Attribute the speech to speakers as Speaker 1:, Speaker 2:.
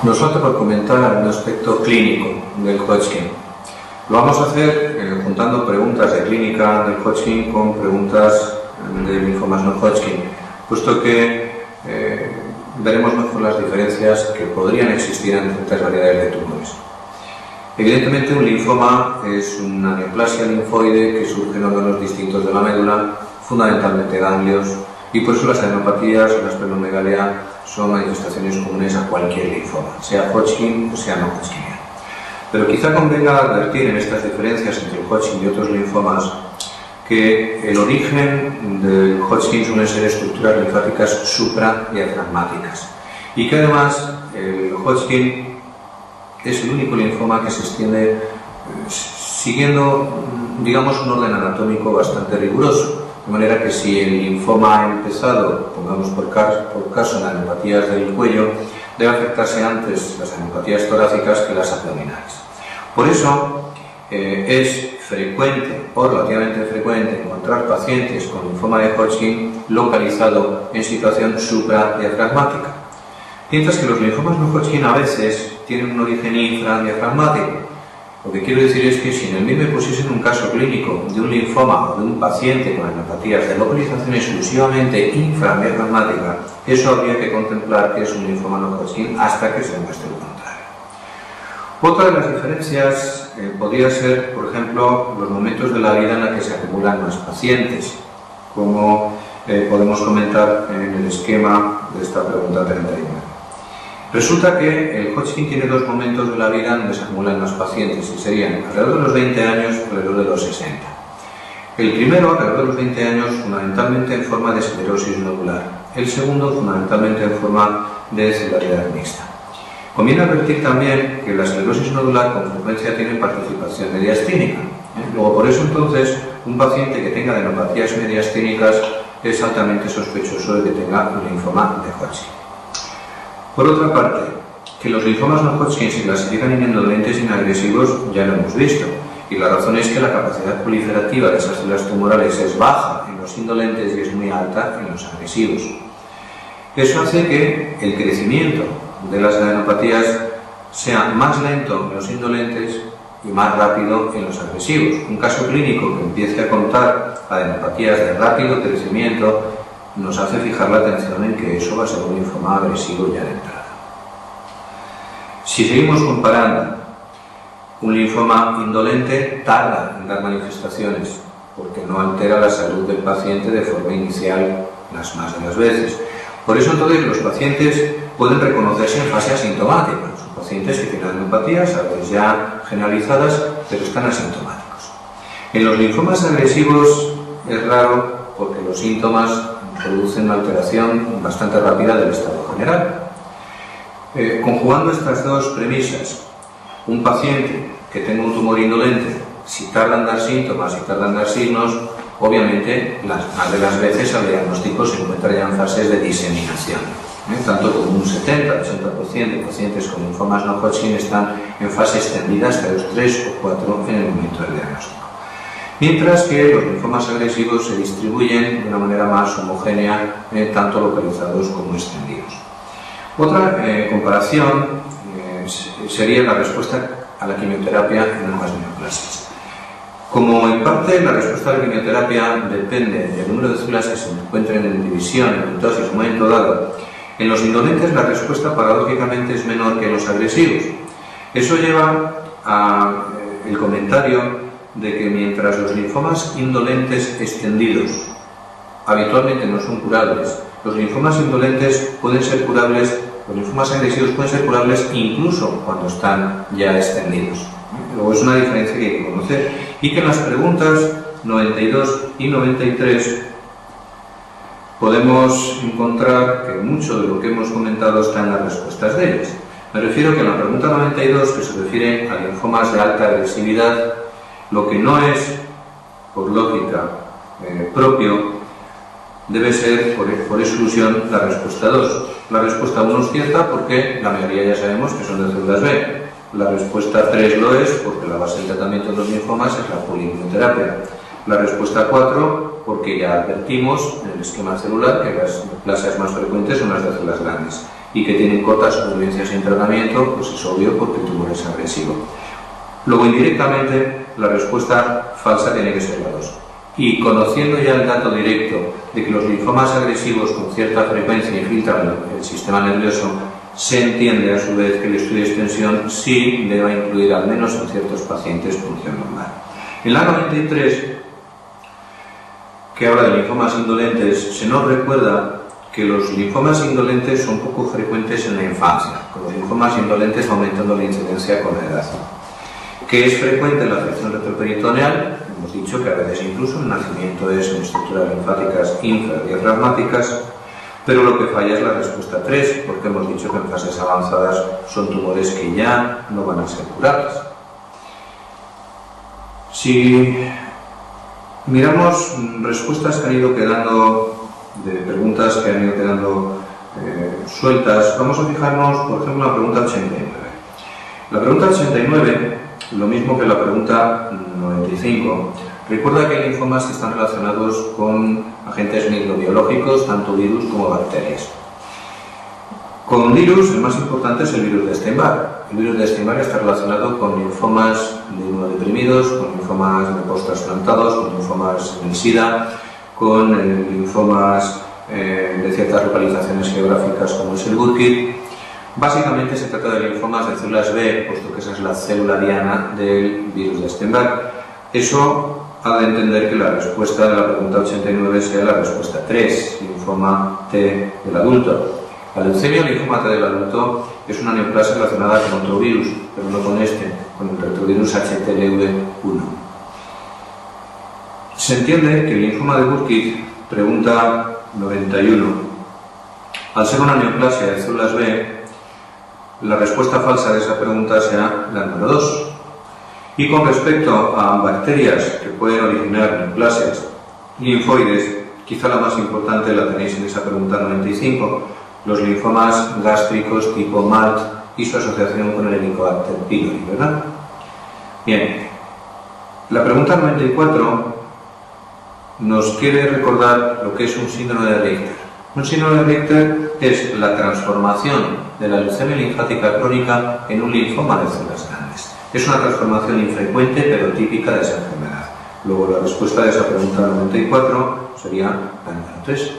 Speaker 1: Nos falta por comentar un aspecto clínico del Hodgkin. Lo vamos a hacer juntando preguntas de clínica del Hodgkin con preguntas de linfomas no Hodgkin, puesto que veremos mejor las diferencias que podrían existir entre ciertas variedades de tumores. Evidentemente, un linfoma es una neoplasia linfoide que surge en órganos distintos de la médula, fundamentalmente ganglios, y por eso las adenopatías o la esplenomegalia son manifestaciones comunes a cualquier linfoma, sea Hodgkin o sea no Hodgkiniano. Pero quizá convenga advertir en estas diferencias entre el Hodgkin y otros linfomas que el origen del Hodgkin suelen ser estructuras linfáticas supradiafragmáticas y que además el Hodgkin es el único linfoma que se extiende siguiendo, digamos, un orden anatómico bastante riguroso. De manera que si el linfoma ha empezado, pongamos por caso, en adenopatías del cuello, debe afectarse antes las adenopatías torácicas que las abdominales. Por eso es frecuente o relativamente frecuente encontrar pacientes con linfoma de Hodgkin localizado en situación supradiafragmática. Mientras que los linfomas no Hodgkin a veces tienen un origen infradiafragmático. Lo que quiero decir es que si en el MIR me pusiesen un caso clínico de un linfoma o de un paciente con adenopatías de localización exclusivamente infradiafragmática, eso habría que contemplar que es un linfoma no Hodgkin hasta que se demuestre lo contrario. Otra de las diferencias podría ser, por ejemplo, los momentos de la vida en la que se acumulan más pacientes, como podemos comentar en el esquema de esta pregunta 39. Resulta que el Hodgkin tiene dos momentos de la vida donde se acumulan los pacientes y serían alrededor de los 20 años y alrededor de los 60. El primero, alrededor de los 20 años, fundamentalmente en forma de esclerosis nodular. El segundo, fundamentalmente en forma de celularidad mixta. Conviene advertir también que la esclerosis nodular con frecuencia tiene participación mediastínica. Luego, por eso entonces, un paciente que tenga adenopatías mediastínicas es altamente sospechoso de que tenga un linfoma de Hodgkin. Por otra parte, que los linfomas no Hodgkin se clasifican en indolentes y en agresivos ya lo hemos visto, y la razón es que la capacidad proliferativa de esas células tumorales es baja en los indolentes y es muy alta en los agresivos. Eso hace que el crecimiento de las adenopatías sea más lento en los indolentes y más rápido en los agresivos. Un caso clínico que empiece a contar adenopatías de rápido crecimiento nos hace fijar la atención en que eso va a ser un linfoma agresivo ya de entrada. Si seguimos comparando, un linfoma indolente tarda en dar manifestaciones porque no altera la salud del paciente de forma inicial las más de las veces. Por eso entonces los pacientes pueden reconocerse en fase asintomática. Son pacientes que tienen adenopatías, a veces ya generalizadas, pero están asintomáticos. En los linfomas agresivos es raro porque los síntomas producen una alteración bastante rápida del estado general. Conjugando estas dos premisas, un paciente que tenga un tumor indolente, si tarda en dar síntomas y tarda en dar signos, obviamente más de las veces al diagnóstico se encuentra ya en fases de diseminación. Tanto como un 70-80% de pacientes con linfomas no Hodgkin están en fase extendida hasta los 3 o 4 en el momento del diagnóstico. Mientras que los linfomas agresivos se distribuyen de una manera más homogénea, tanto localizados como extendidos. Otra comparación sería la respuesta a la quimioterapia en ambas neoplasias. Como en parte la respuesta a la quimioterapia depende del número de células que se encuentren en división, en mitosis, en un momento dado, en los indolentes la respuesta paradójicamente es menor que en los agresivos. Eso lleva al comentario de que mientras los linfomas indolentes extendidos habitualmente no son curables, los linfomas indolentes pueden ser curables, los linfomas agresivos pueden ser curables incluso cuando están ya extendidos. Luego es una diferencia que hay que conocer y que en las preguntas 92 y 93 podemos encontrar que mucho de lo que hemos comentado está en las respuestas de ellas. Me refiero que en la pregunta 92, que se refiere a linfomas de alta agresividad, lo que no es, por lógica, propio, debe ser, por exclusión, la respuesta 2. La respuesta 1 es cierta porque la mayoría ya sabemos que son de células B. La respuesta 3 lo es porque la base del tratamiento de los linfomas es la poliinmunoterapia. La respuesta 4 porque ya advertimos en el esquema celular que las neoplasias más frecuentes son las de células grandes. y que tienen corta supervivencia sin tratamiento, pues es obvio porque el tumor es agresivo. Luego, indirectamente, la respuesta falsa tiene que ser la 2. Y conociendo ya el dato directo de que los linfomas agresivos con cierta frecuencia infiltran el sistema nervioso, se entiende a su vez que el estudio de extensión sí deba incluir al menos en ciertos pacientes función normal. En la 93, que habla de linfomas indolentes, se nos recuerda que los linfomas indolentes son poco frecuentes en la infancia, con los linfomas indolentes aumentando la incidencia con la edad. Que es frecuente en la afección retroperitoneal, hemos dicho que a veces incluso el nacimiento es en estructuras linfáticas infradiafragmáticas, pero lo que falla es la respuesta 3, porque hemos dicho que en fases avanzadas son tumores que ya no van a ser curables. Si miramos respuestas que han ido quedando, de preguntas que han ido quedando sueltas, vamos a fijarnos, por ejemplo, en la pregunta 89. La pregunta 89, lo mismo que la pregunta 95, recuerda que hay linfomas que están relacionados con agentes microbiológicos, tanto virus como bacterias. Con virus, el más importante es el virus de Steinbach. El virus de Steinbach está relacionado con linfomas de inmunodeprimidos, con linfomas de post-trasplantados, con linfomas en el SIDA, con linfomas de ciertas localizaciones geográficas como es el Burkitt. Básicamente se trata de linfomas de células B, puesto que esa es la célula diana del virus de Steinbach. Eso ha de entender que la respuesta de la pregunta 89 sea la respuesta 3, linfoma T del adulto. La leucemia o linfoma T del adulto es una neoplasia relacionada con otro virus, pero no con este, con el retrovirus HTLV1. Se entiende que el linfoma de Burkitt, pregunta 91, al ser una neoplasia de células B, la respuesta falsa de esa pregunta será la número 2. Y con respecto a bacterias que pueden originar neoplasias linfoides, quizá la más importante la tenéis en esa pregunta 95, los linfomas gástricos tipo MALT y su asociación con el Helicobacter pylori, ¿verdad? Bien, la pregunta 94 nos quiere recordar lo que es un síndrome de Richter. Un síndrome de Richter es la transformación de la leucemia linfática crónica en un linfoma de células grandes. Es una transformación infrecuente pero típica de esa enfermedad. Luego la respuesta de esa pregunta 94 sería la número 3.